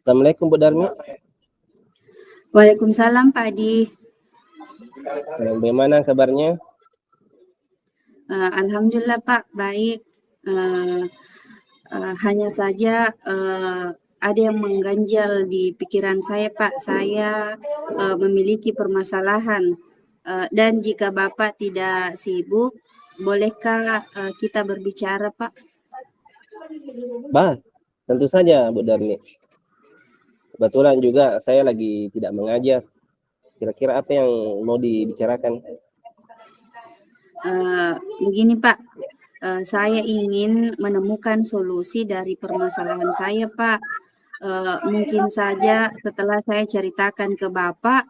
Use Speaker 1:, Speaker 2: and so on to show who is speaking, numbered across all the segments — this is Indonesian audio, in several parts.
Speaker 1: Assalamualaikum Bu Darmi.
Speaker 2: Waalaikumsalam Pak Adi.
Speaker 1: Bagaimana kabarnya?
Speaker 2: Alhamdulillah Pak, baik. Hanya saja ada yang mengganjal di pikiran saya Pak. Saya memiliki permasalahan dan jika Bapak tidak sibuk, bolehkah kita berbicara Pak?
Speaker 1: Tentu saja Bu Darmi. Kebetulan juga saya lagi tidak mengajar. Kira-kira apa yang mau dibicarakan?
Speaker 2: Begini Pak, saya ingin menemukan solusi dari permasalahan saya Pak. Mungkin saja setelah saya ceritakan ke Bapak,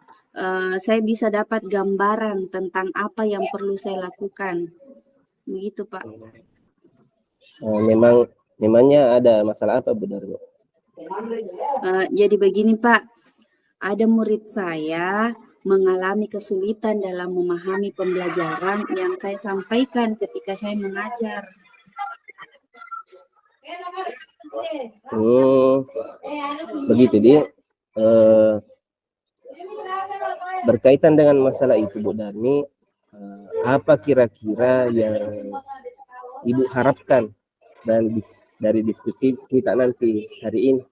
Speaker 2: saya bisa dapat gambaran tentang apa yang perlu saya lakukan. Begitu Pak.
Speaker 1: Memangnya ada masalah apa Bu Darmi?
Speaker 2: Jadi begini Pak, ada murid saya mengalami kesulitan dalam memahami pembelajaran yang saya sampaikan ketika saya mengajar.
Speaker 1: Begitu dia. Berkaitan dengan masalah itu Bu Darmi, apa kira-kira yang Ibu harapkan dari diskusi kita nanti hari ini?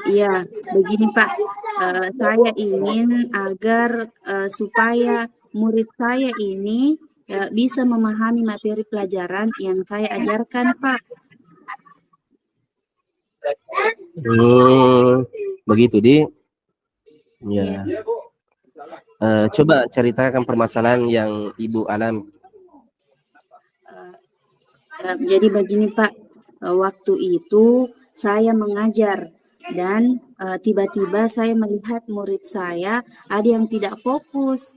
Speaker 2: Ya, begini Pak, saya ingin agar supaya murid saya ini bisa memahami materi pelajaran yang saya ajarkan Pak.
Speaker 1: Begitu di. Ya. Coba ceritakan permasalahan yang Ibu alami.
Speaker 2: Jadi begini Pak, waktu itu saya mengajar dan tiba-tiba saya melihat murid saya ada yang tidak fokus,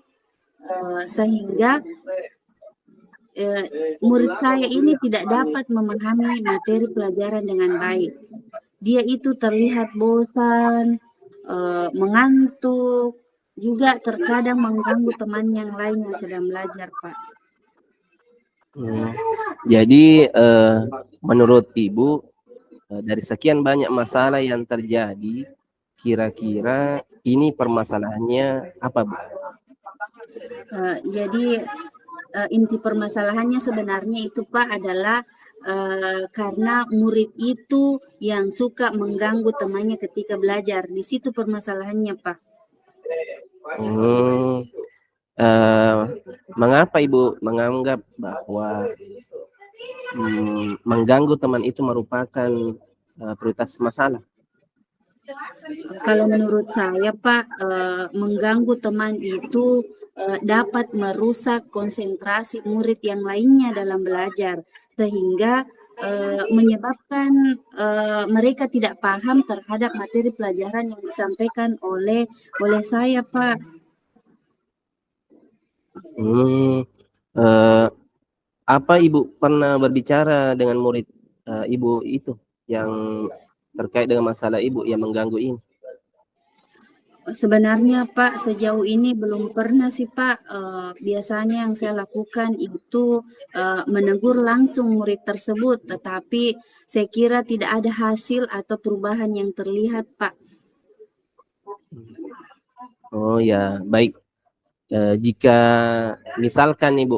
Speaker 2: sehingga murid saya ini tidak dapat memahami materi pelajaran dengan baik. Dia itu terlihat bosan, mengantuk, juga terkadang mengganggu teman yang lain yang sedang belajar, Pak.
Speaker 1: Jadi menurut Ibu dari sekian banyak masalah yang terjadi, kira-kira ini permasalahannya apa, Bu?
Speaker 2: Jadi inti permasalahannya sebenarnya itu Pak adalah karena murid itu yang suka mengganggu temannya ketika belajar. Di situ permasalahannya Pak.
Speaker 1: Mengapa Ibu menganggap bahwa mengganggu teman itu merupakan prioritas masalah?
Speaker 2: Kalau menurut saya Pak, mengganggu teman itu dapat merusak konsentrasi murid yang lainnya dalam belajar, sehingga menyebabkan mereka tidak paham terhadap materi pelajaran yang disampaikan oleh saya Pak.
Speaker 1: Apa Ibu pernah berbicara dengan murid Ibu itu yang terkait dengan masalah Ibu yang mengganggu ini?
Speaker 2: Sebenarnya Pak, sejauh ini belum pernah sih Pak. Biasanya yang saya lakukan itu menegur langsung murid tersebut, tetapi saya kira tidak ada hasil atau perubahan yang terlihat Pak.
Speaker 1: Oh ya, baik. Jika misalkan Ibu,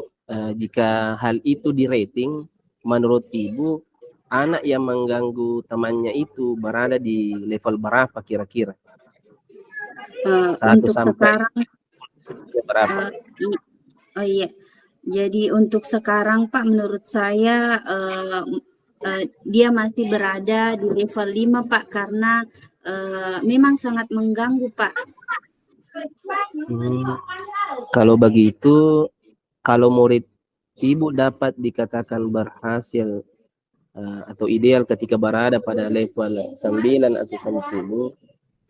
Speaker 1: jika hal itu di rating, menurut Ibu, anak yang mengganggu temannya itu berada di level berapa kira-kira?
Speaker 2: Untuk sekarang,
Speaker 1: berapa?
Speaker 2: oh iya, jadi untuk sekarang Pak, menurut saya dia masih berada di level 5 Pak, karena memang sangat mengganggu Pak.
Speaker 1: Kalau begitu, kalau murid Ibu dapat dikatakan berhasil atau ideal ketika berada pada level 9 atau 10,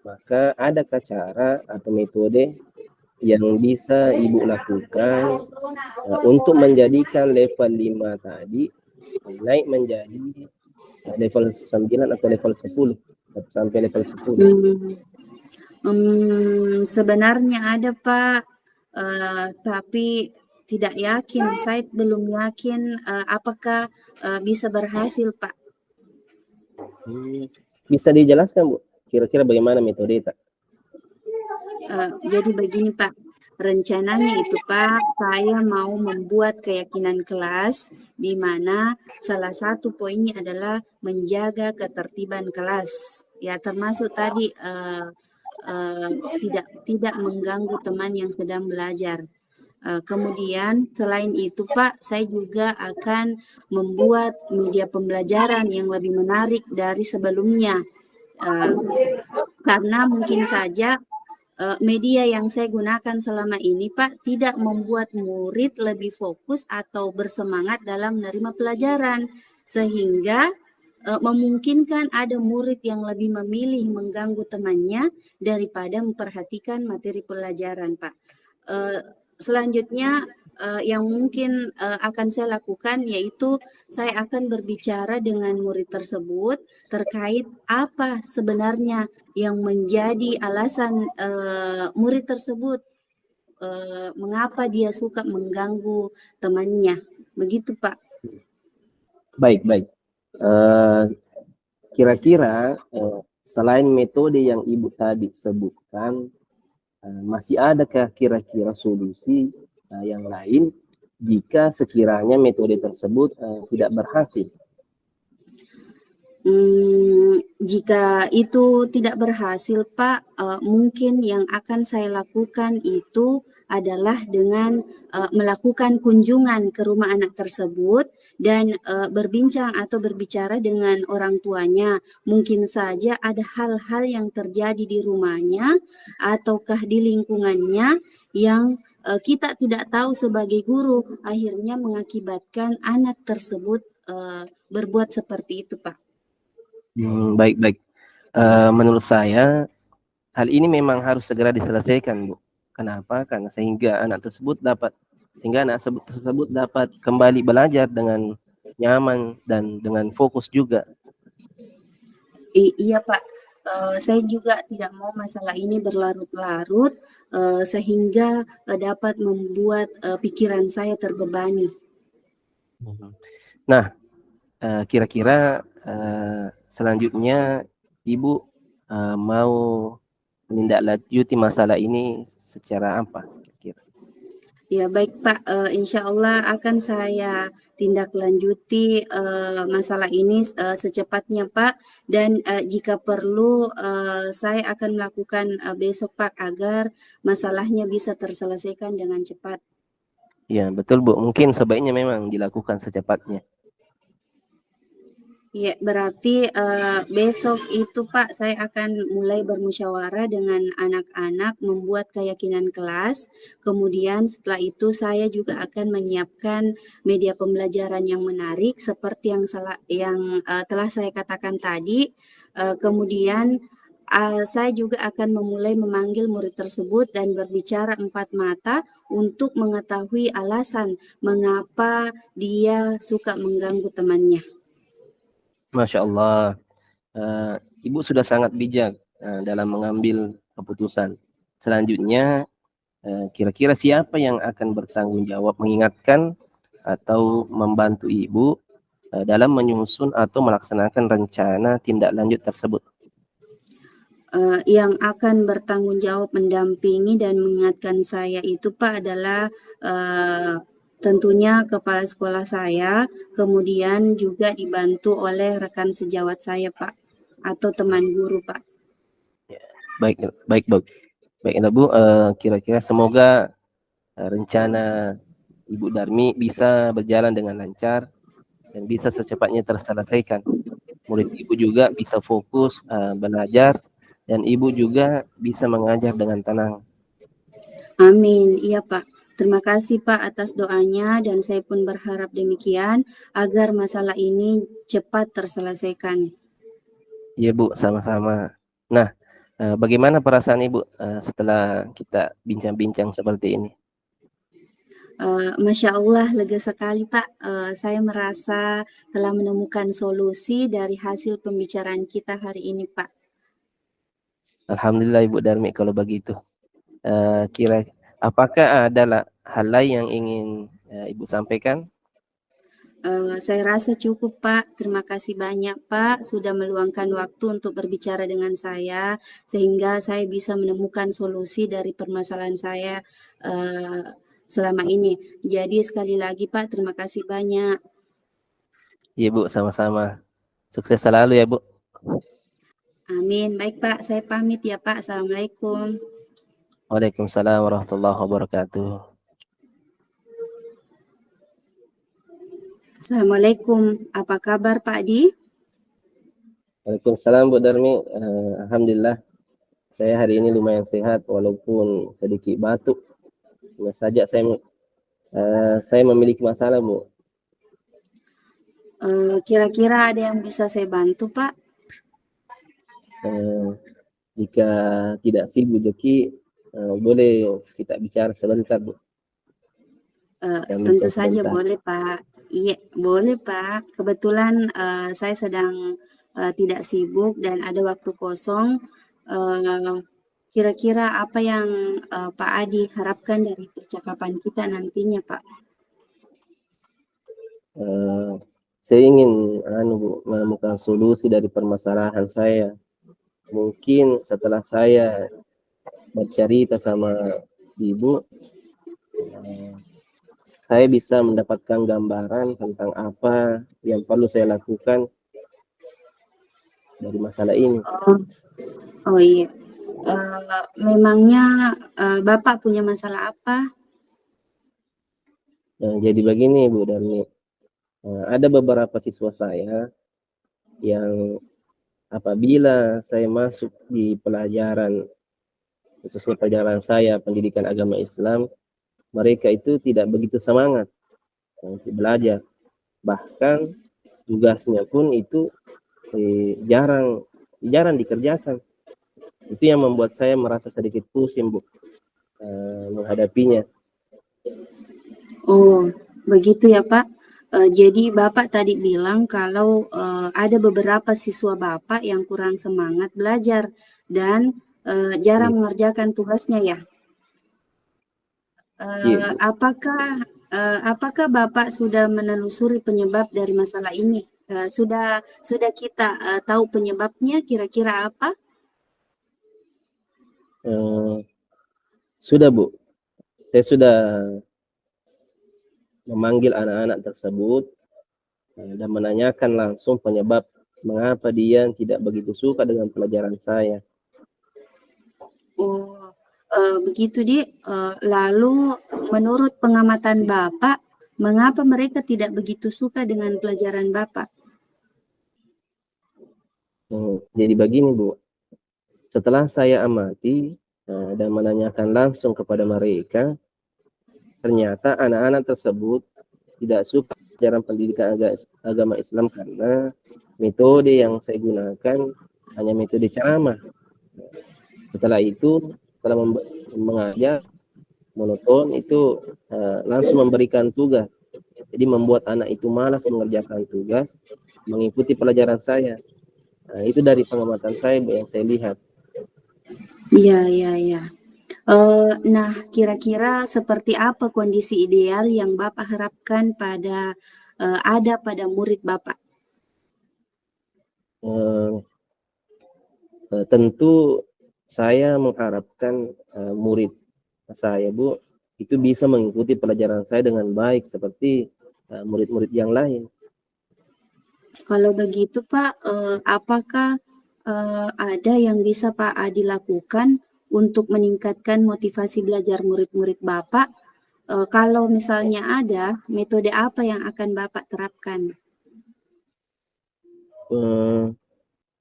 Speaker 1: maka adakah cara atau metode yang bisa Ibu lakukan untuk menjadikan level 5 tadi naik menjadi level 9 atau level 10 sampai level 10?
Speaker 2: Sebenarnya ada Pak, tapi tidak yakin, saya belum yakin apakah bisa berhasil Pak.
Speaker 1: Bisa dijelaskan Bu, kira-kira bagaimana metode itu?
Speaker 2: Jadi begini Pak, rencananya itu Pak, saya mau membuat keyakinan kelas di mana salah satu poinnya adalah menjaga ketertiban kelas. Ya termasuk tadi eh, tidak mengganggu teman yang sedang belajar. Kemudian selain itu Pak, saya juga akan membuat media pembelajaran yang lebih menarik dari sebelumnya. Eh, karena mungkin saja media yang saya gunakan selama ini, Pak, tidak membuat murid lebih fokus atau bersemangat dalam menerima pelajaran, sehingga memungkinkan ada murid yang lebih memilih mengganggu temannya daripada memperhatikan materi pelajaran, Pak. Eh, Selanjutnya yang mungkin akan saya lakukan yaitu saya akan berbicara dengan murid tersebut terkait apa sebenarnya yang menjadi alasan murid tersebut mengapa dia suka mengganggu temannya. Begitu, Pak.
Speaker 1: Baik, baik. Eh, Kira-kira selain metode yang Ibu tadi sebutkan, masih adakah kira-kira solusi yang lain jika sekiranya metode tersebut tidak berhasil?
Speaker 2: Jika itu tidak berhasil, Pak, mungkin yang akan saya lakukan itu adalah dengan melakukan kunjungan ke rumah anak tersebut dan berbincang atau berbicara dengan orang tuanya. Mungkin saja ada hal-hal yang terjadi di rumahnya ataukah di lingkungannya yang kita tidak tahu sebagai guru, akhirnya mengakibatkan anak tersebut berbuat seperti itu, Pak.
Speaker 1: Baik, baik. Menurut saya hal ini memang harus segera diselesaikan, Bu. Kenapa? Karena sehingga anak tersebut dapat kembali belajar dengan nyaman dan dengan fokus juga.
Speaker 2: Iya Pak, saya juga tidak mau masalah ini berlarut-larut sehingga dapat membuat pikiran saya terbebani.
Speaker 1: Nah, kira-kira selanjutnya Ibu mau menindaklanjuti masalah ini secara apa? Kira-kira?
Speaker 2: Ya baik Pak, insya Allah akan saya tindak lanjuti masalah ini secepatnya Pak. Dan jika perlu saya akan melakukan besok Pak agar masalahnya bisa terselesaikan dengan cepat.
Speaker 1: Ya, betul Bu. Mungkin sebaiknya memang dilakukan secepatnya.
Speaker 2: Ya, berarti besok itu Pak, saya akan mulai bermusyawarah dengan anak-anak membuat keyakinan kelas. Kemudian setelah itu saya juga akan menyiapkan media pembelajaran yang menarik seperti yang telah saya katakan tadi. Kemudian saya juga akan memulai memanggil murid tersebut dan berbicara empat mata untuk mengetahui alasan mengapa dia suka mengganggu temannya.
Speaker 1: Masya Allah, Ibu sudah sangat bijak dalam mengambil keputusan. Selanjutnya, kira-kira siapa yang akan bertanggung jawab mengingatkan atau membantu Ibu dalam menyusun atau melaksanakan rencana tindak lanjut tersebut?
Speaker 2: Yang akan bertanggung jawab mendampingi dan mengingatkan saya itu Pak adalah tentunya kepala sekolah saya, kemudian juga dibantu oleh rekan sejawat saya Pak, atau teman guru Pak.
Speaker 1: Baik, baik, baik. Baiklah Bu, kira-kira semoga rencana Ibu Darmi bisa berjalan dengan lancar dan bisa secepatnya terselesaikan. Murid Ibu juga bisa fokus belajar dan Ibu juga bisa mengajar dengan tenang.
Speaker 2: Amin, iya Pak. Terima kasih Pak atas doanya dan saya pun berharap demikian agar masalah ini cepat terselesaikan.
Speaker 1: Iya Bu, sama-sama. Nah, bagaimana perasaan Ibu setelah kita bincang-bincang seperti ini?
Speaker 2: Masya Allah, lega sekali Pak. Saya merasa telah menemukan solusi dari hasil pembicaraan kita hari ini Pak.
Speaker 1: Alhamdulillah Ibu Darmi kalau begitu. Apakah ada hal lain yang ingin Ibu sampaikan?
Speaker 2: Saya rasa cukup, Pak. Terima kasih banyak, Pak, sudah meluangkan waktu untuk berbicara dengan saya, sehingga saya bisa menemukan solusi dari permasalahan saya selama ini. Jadi sekali lagi, Pak, terima kasih banyak.
Speaker 1: Iya Bu, sama-sama. Sukses selalu ya Bu.
Speaker 2: Amin. Baik, Pak. Saya pamit ya, Pak. Assalamualaikum.
Speaker 1: Waalaikumsalam warahmatullahi wabarakatuh.
Speaker 2: Assalamualaikum. Apa kabar, Pak Di?
Speaker 1: Waalaikumsalam Bu Darmi. Alhamdulillah saya hari ini lumayan sehat walaupun sedikit batuk. Hanya saja saya memiliki masalah Bu.
Speaker 2: Kira-kira ada yang bisa saya bantu, Pak?
Speaker 1: Jika tidak sibuk Joki, boleh kita bicara sebentar Bu.
Speaker 2: Tentu saja
Speaker 1: Sebentar.
Speaker 2: boleh, Pak. Iya, boleh, Pak. Kebetulan saya sedang tidak sibuk dan ada waktu kosong. Eh, Kira-kira apa yang Pak Adi harapkan dari percakapan kita nantinya, Pak?
Speaker 1: Eh, saya ingin Bu, menemukan solusi dari permasalahan saya. Mungkin setelah saya bercerita sama Ibu, saya bisa mendapatkan gambaran tentang apa yang perlu saya lakukan dari masalah ini.
Speaker 2: Oh iya, memangnya Bapak punya masalah apa?
Speaker 1: Jadi begini Bu Darmi, ada beberapa siswa saya yang apabila saya masuk di pelajaran, khususnya pelajaran saya pendidikan agama Islam, mereka itu tidak begitu semangat untuk belajar. Bahkan tugasnya pun itu jarang dikerjakan. Itu yang membuat saya merasa sedikit pusing Bu, menghadapinya.
Speaker 2: Oh, begitu ya, Pak. Jadi Bapak tadi bilang kalau ada beberapa siswa Bapak yang kurang semangat belajar dan jarang
Speaker 1: Iya,
Speaker 2: mengerjakan tugasnya ya.
Speaker 1: iya Bu.
Speaker 2: Apakah Bapak sudah menelusuri penyebab dari masalah ini? Sudah kita tahu penyebabnya kira-kira apa?
Speaker 1: Eh, sudah Bu, saya sudah memanggil anak-anak tersebut dan menanyakan langsung penyebab mengapa dia tidak begitu suka dengan pelajaran saya.
Speaker 2: Oh, begitu Di. Lalu menurut pengamatan Bapak, mengapa mereka tidak begitu suka dengan pelajaran Bapak?
Speaker 1: Jadi begini Bu, setelah saya amati dan menanyakan langsung kepada mereka, ternyata anak-anak tersebut tidak suka pelajaran pendidikan agama Islam karena metode yang saya gunakan hanya metode ceramah. Setelah itu, setelah mengajar monoton itu langsung memberikan tugas. Jadi membuat anak itu malas mengerjakan tugas, mengikuti pelajaran saya. Itu dari pengamatan saya yang saya lihat.
Speaker 2: Iya, iya, iya. Nah, kira-kira seperti apa kondisi ideal yang Bapak harapkan ada pada murid Bapak?
Speaker 1: Tentu saya mengharapkan murid saya Bu itu bisa mengikuti pelajaran saya dengan baik seperti murid-murid yang lain.
Speaker 2: Kalau begitu Pak, apakah ada yang bisa Pak Adi lakukan untuk meningkatkan motivasi belajar murid-murid Bapak? Kalau misalnya ada, metode apa yang akan Bapak terapkan?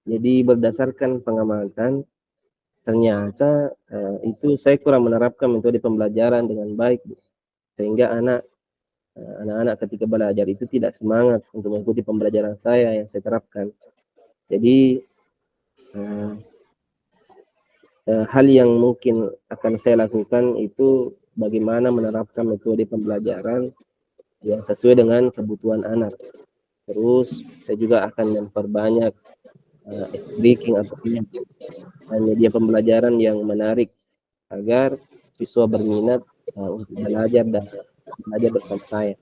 Speaker 1: Jadi berdasarkan pengamatan, ternyata itu saya kurang menerapkan metode pembelajaran dengan baik, Bu. Sehingga anak-anak ketika belajar itu tidak semangat untuk mengikuti pembelajaran saya yang saya terapkan. Jadi hal yang mungkin akan saya lakukan itu bagaimana menerapkan metode pembelajaran yang sesuai dengan kebutuhan anak. Terus saya juga akan memperbanyak speaking atau media pembelajaran yang menarik agar siswa berminat untuk belajar dan belajar bersama saya.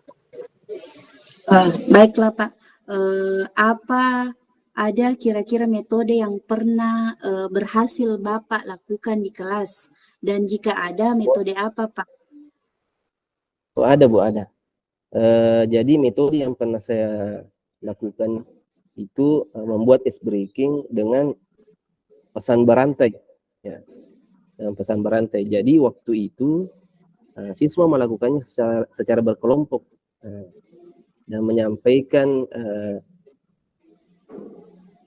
Speaker 2: Baiklah Pak, apa ada kira-kira metode yang pernah berhasil Bapak lakukan di kelas? Dan jika ada, metode apa Pak?
Speaker 1: Oh, ada Bu, ada. Jadi metode yang pernah saya lakukan itu membuat ice breaking dengan pesan berantai, ya, dengan pesan berantai. Jadi waktu itu siswa melakukannya secara berkelompok dan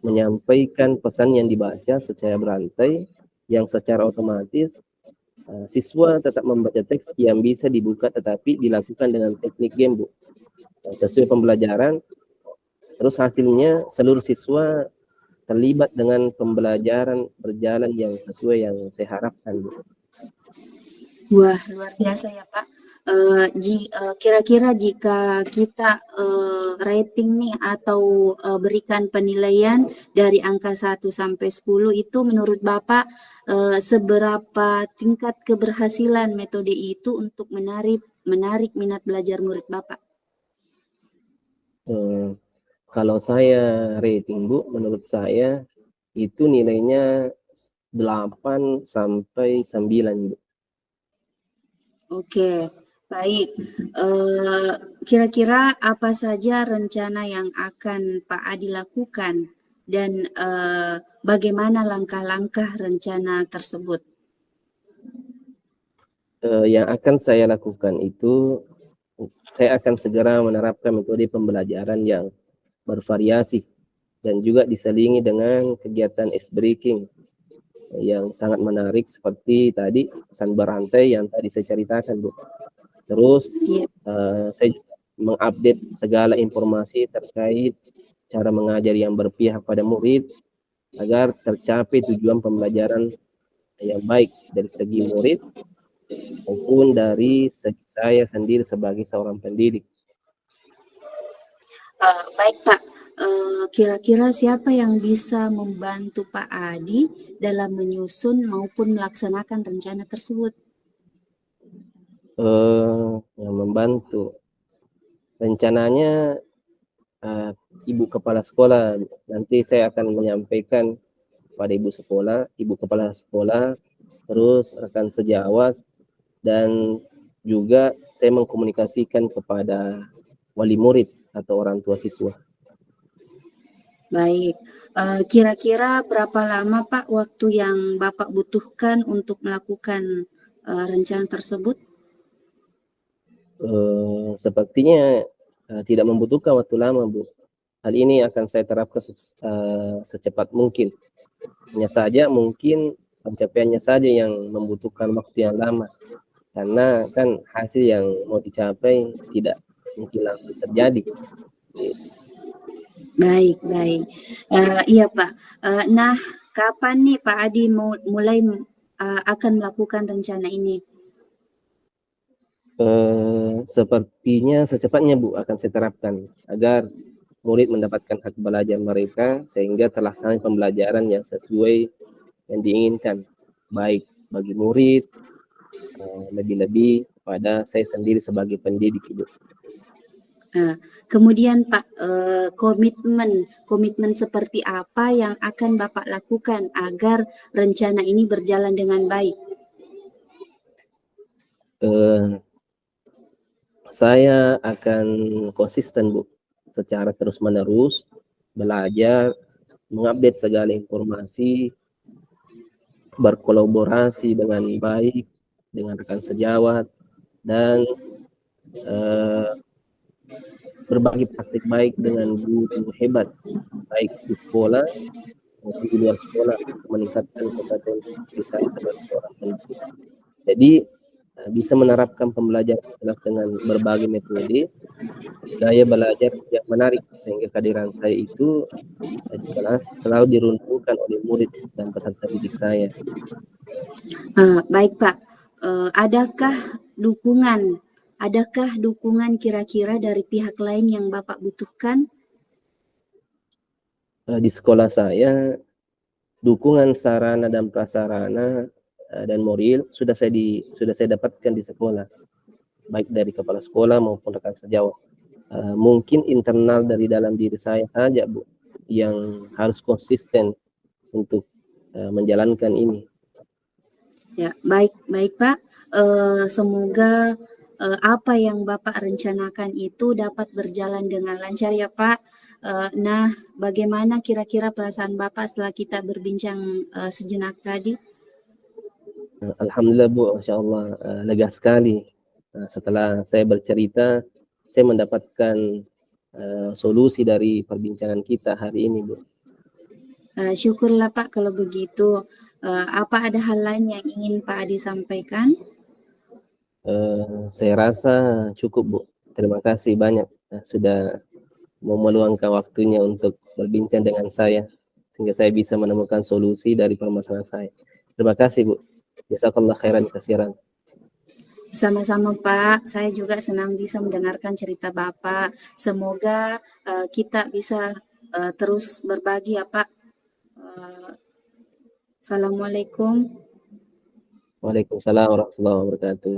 Speaker 1: menyampaikan pesan yang dibaca secara berantai, yang secara otomatis siswa tetap membaca teks yang bisa dibuka, tetapi dilakukan dengan teknik game, Bu, sesuai pembelajaran. Terus hasilnya seluruh siswa terlibat dengan pembelajaran berjalan yang sesuai yang saya harapkan, Bu.
Speaker 2: Wah, luar biasa ya Pak. Kira-kira jika kita rating nih atau berikan penilaian dari angka 1 sampai 10 itu menurut Bapak seberapa tingkat keberhasilan metode itu untuk menarik minat belajar murid Bapak?
Speaker 1: Kalau saya rating, Bu, menurut saya itu nilainya 8 sampai 9, Bu.
Speaker 2: Oke, baik. Kira-kira apa saja rencana yang akan Pak Adi lakukan dan bagaimana langkah-langkah rencana tersebut?
Speaker 1: Yang akan saya lakukan itu, saya akan segera menerapkan metode pembelajaran yang bervariasi dan juga diselingi dengan kegiatan ice breaking yang sangat menarik seperti tadi pesan berantai yang tadi saya ceritakan, Bu. Terus
Speaker 2: Iya.
Speaker 1: saya juga mengupdate segala informasi terkait cara mengajar yang berpihak pada murid agar tercapai tujuan pembelajaran yang baik dari segi murid maupun dari segi saya sendiri sebagai seorang pendidik.
Speaker 2: Baik Pak, kira-kira siapa yang bisa membantu Pak Adi dalam menyusun maupun melaksanakan rencana tersebut?
Speaker 1: Yang membantu rencananya ibu kepala sekolah. Nanti saya akan menyampaikan pada ibu kepala sekolah, terus rekan sejawat, dan juga saya mengkomunikasikan kepada wali murid atau orang tua siswa.
Speaker 2: Baik, kira-kira berapa lama Pak waktu yang Bapak butuhkan untuk melakukan rencana tersebut?
Speaker 1: Sepertinya tidak membutuhkan waktu lama, Bu. Hal ini akan saya terapkan secepat mungkin. Hanya saja mungkin pencapaiannya saja yang membutuhkan waktu yang lama, karena kan hasil yang mau dicapai tidak mungkin langsung terjadi.
Speaker 2: Baik, baik. Iya Pak. Nah, kapan nih Pak Adi mulai akan melakukan rencana ini?
Speaker 1: Sepertinya secepatnya, Bu, akan saya terapkan agar murid mendapatkan hak belajar mereka sehingga terlaksana pembelajaran yang sesuai yang diinginkan, baik bagi murid, lebih-lebih pada saya sendiri sebagai pendidik, Ibu.
Speaker 2: Kemudian Pak, komitmen seperti apa yang akan Bapak lakukan agar rencana ini berjalan dengan baik?
Speaker 1: Saya akan konsisten, Bu, secara terus-menerus belajar, mengupdate segala informasi, berkolaborasi dengan baik dengan rekan sejawat, dan berbagi praktik baik dengan guru hebat, baik di sekolah maupun di luar sekolah, untuk meningkatkan kompetensi saya sebagai seorang pendidik. Jadi bisa menerapkan pembelajaran kelas dengan berbagai metode, gaya belajar yang menarik sehingga kehadiran saya itu di kelas selalu diruntuhkan oleh murid dan peserta didik saya.
Speaker 2: Baik Pak, adakah dukungan kira-kira dari pihak lain yang Bapak butuhkan?
Speaker 1: Di sekolah saya, dukungan sarana dan prasarana dan moral sudah saya dapatkan di sekolah, baik dari kepala sekolah maupun rekan sejawat. mungkin internal dari dalam diri saya saja, Bu, yang harus konsisten untuk menjalankan ini.
Speaker 2: Ya, baik baik Pak. Semoga apa yang Bapak rencanakan itu dapat berjalan dengan lancar ya Pak. Nah, bagaimana kira-kira perasaan Bapak setelah kita berbincang sejenak tadi?
Speaker 1: Alhamdulillah Bu, Masya Allah, lega sekali. Setelah saya bercerita, saya mendapatkan solusi dari perbincangan kita hari ini, Bu.
Speaker 2: Syukurlah Pak kalau begitu. Apa ada hal lain yang ingin Pak Adi sampaikan?
Speaker 1: Saya rasa cukup, Bu. Terima kasih banyak sudah mau meluangkan waktunya untuk berbincang dengan saya, sehingga saya bisa menemukan solusi dari permasalahan saya. Terima kasih, Bu. Jazakallah khairan kasiran.
Speaker 2: Sama-sama Pak, saya juga senang bisa mendengarkan cerita Bapak. Semoga kita bisa terus berbagi ya Pak. Eh, Assalamualaikum.
Speaker 1: Waalaikumsalam warahmatullahi wabarakatuh.